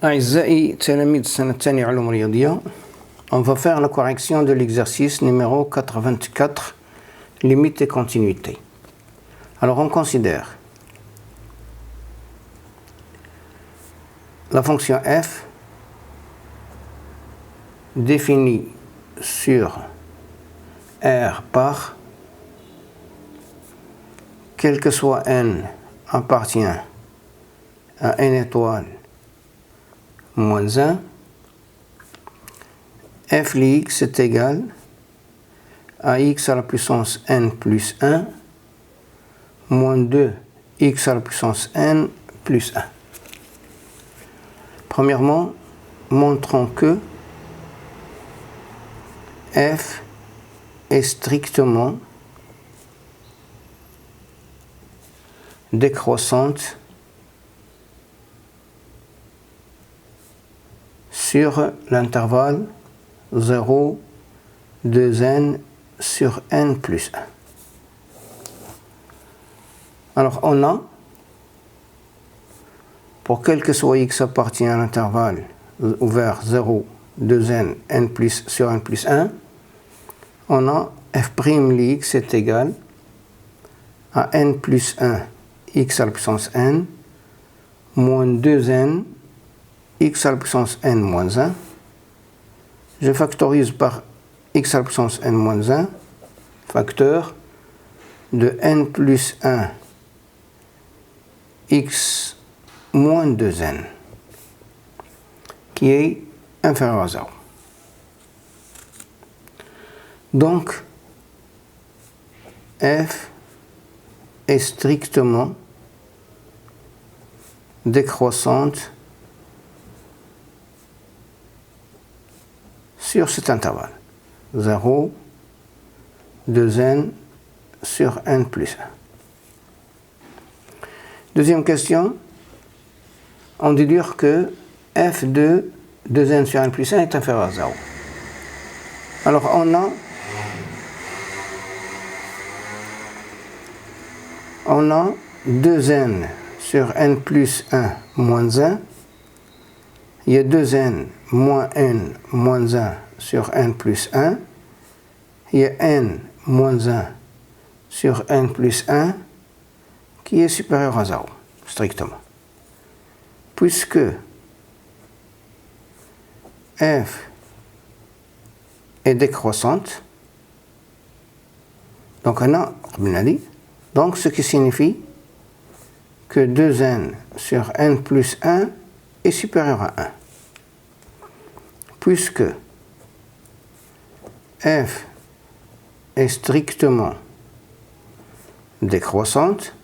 أعزائي تلاميذ السنة الثانية علوم رياضية، on va faire la correction de l'exercice numéro 84, limite et continuité. Alors on considère la fonction f définie sur R par, quel que soit n appartient à n étoile moins 1, f de x est égal à x à la puissance n plus 1 moins 2 x à la puissance n plus 1. Premièrement, montrons que f est strictement décroissante sur l'intervalle 0, 2n sur n plus 1. Alors on a, pour quel que soit x appartient à l'intervalle ouvert 0, 2n, n plus sur n plus 1, on a f' de x est égal à n plus 1 x à la puissance n moins 2n x à la puissance n moins 1. Je factorise par x à la puissance n moins 1, facteur de n plus 1 x moins 2n, qui est inférieur à 0. Donc, f est strictement décroissante sur cet intervalle 0, 2n sur n plus 1. Deuxième question, on déduire que f de 2n sur n plus 1 est inférieur à 0. Alors on a 2n sur n plus 1 moins 1, il y a 2n moins n moins 1 sur n plus 1, il y a n moins 1 sur n plus 1 qui est supérieur à 0, strictement. Puisque f est décroissante, donc on a, donc ce qui signifie que 2n sur n plus 1 est supérieur à 1. Puisque f est strictement décroissante,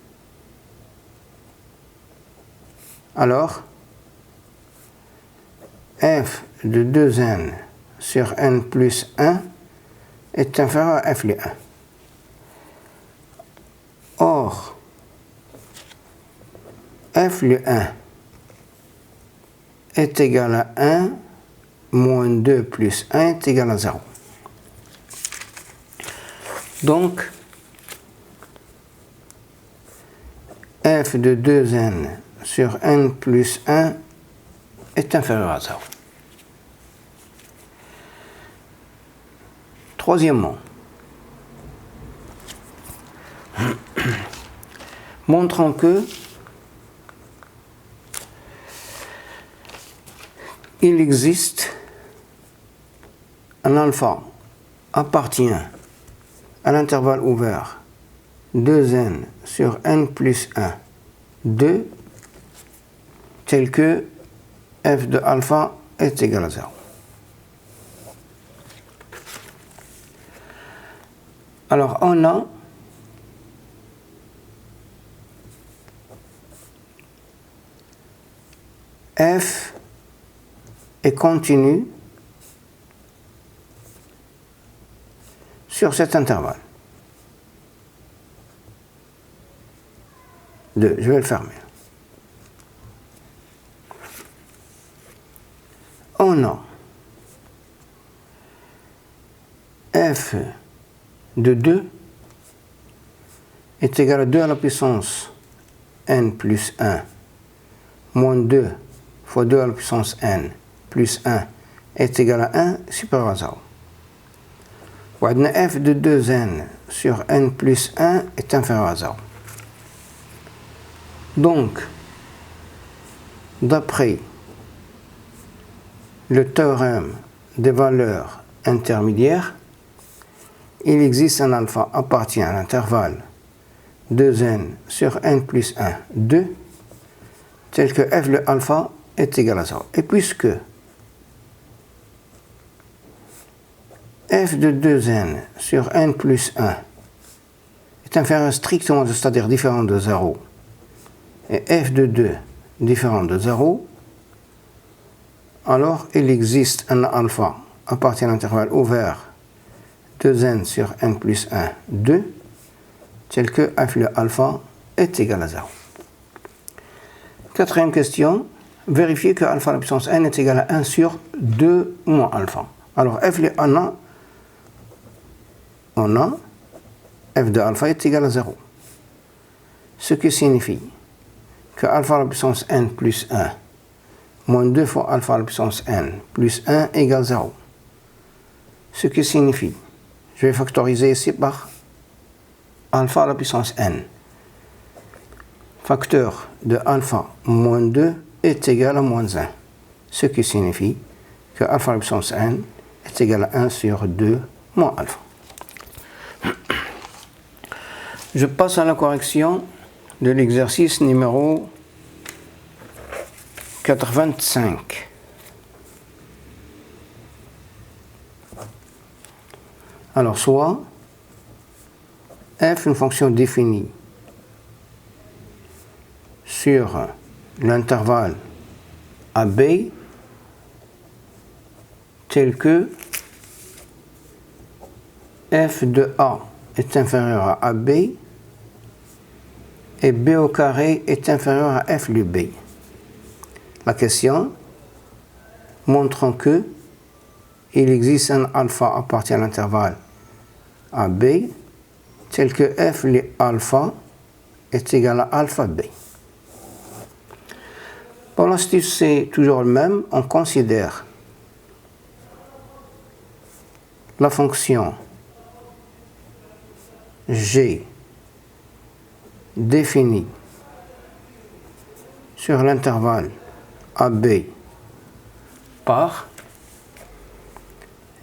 alors f de 2n sur n plus 1 est inférieur à f de 1. Or, f de 1 est égal à 1 moins 2 plus 1 est égal à 0. Donc, f de 2n sur n plus 1 est inférieur à 0. Troisièmement, montrons que il existe un alpha appartient à l'intervalle ouvert 2n sur n plus 1, 2, tel que f de alpha est égal à 0. Alors on a f est continu sur cet intervalle. 2, je vais le fermer. On a f de 2 est égal à 2 à la puissance n plus 1 moins 2 fois 2 à la puissance n plus 1 est égal à 1 supérieur à 0. f de 2n sur n plus 1 est inférieur à 0. Donc, d'après le théorème des valeurs intermédiaires, il existe un alpha appartient à l'intervalle 2n sur n plus 1, 2, tel que f de alpha est égal à 0. Et puisque f de 2n sur n plus 1 est inférieur strictement, c'est-à-dire différent de 0, et f de 2 différent de 0, alors il existe un alpha appartient à l'intervalle ouvert 2n sur n plus 1, 2, tel que f de alpha est égal à 0. Quatrième question, vérifier que alpha à la puissance n est égal à 1 sur 2 moins alpha. Alors f de f de alpha est égal à 0. Ce qui signifie que alpha à la puissance n plus 1 moins 2 fois alpha à la puissance n plus 1 égale 0. Ce qui signifie, je vais factoriser ici par alpha à la puissance n. Facteur de alpha moins 2 est égal à moins 1. Ce qui signifie que alpha à la puissance n est égal à 1 sur 2 moins alpha. Je passe à la correction de l'exercice numéro 85. Alors, soit f, une fonction définie sur l'intervalle AB tel que f de A est inférieur à AB et B au carré est inférieur à f de B. La question montrant que il existe un alpha appartient à l'intervalle AB tel que f de alpha est égal à alpha B. Pour l'astuce, c'est toujours le même. On considère la fonction g définie sur l'intervalle AB par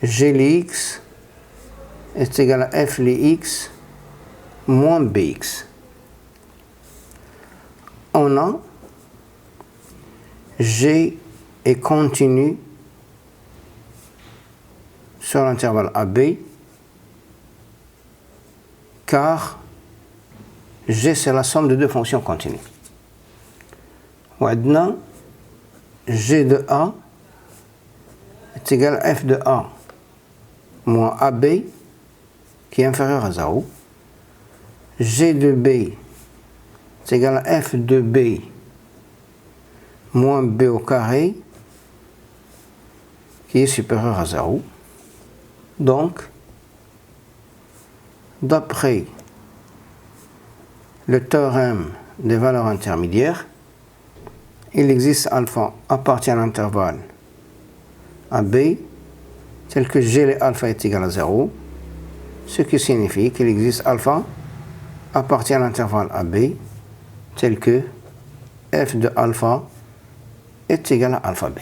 g de x est égal à f de x moins bx. On a g est continu sur l'intervalle AB car g c'est la somme de deux fonctions continues. Maintenant, g de A est égal à f de A moins AB qui est inférieur à 0. G de B est égal à f de B moins B au carré qui est supérieur à 0. Donc, d'après le théorème des valeurs intermédiaires, il existe alpha appartient à l'intervalle AB tel que g de alpha est égal à 0, ce qui signifie qu'il existe alpha appartient à l'intervalle AB tel que f de alpha est égal à alpha B.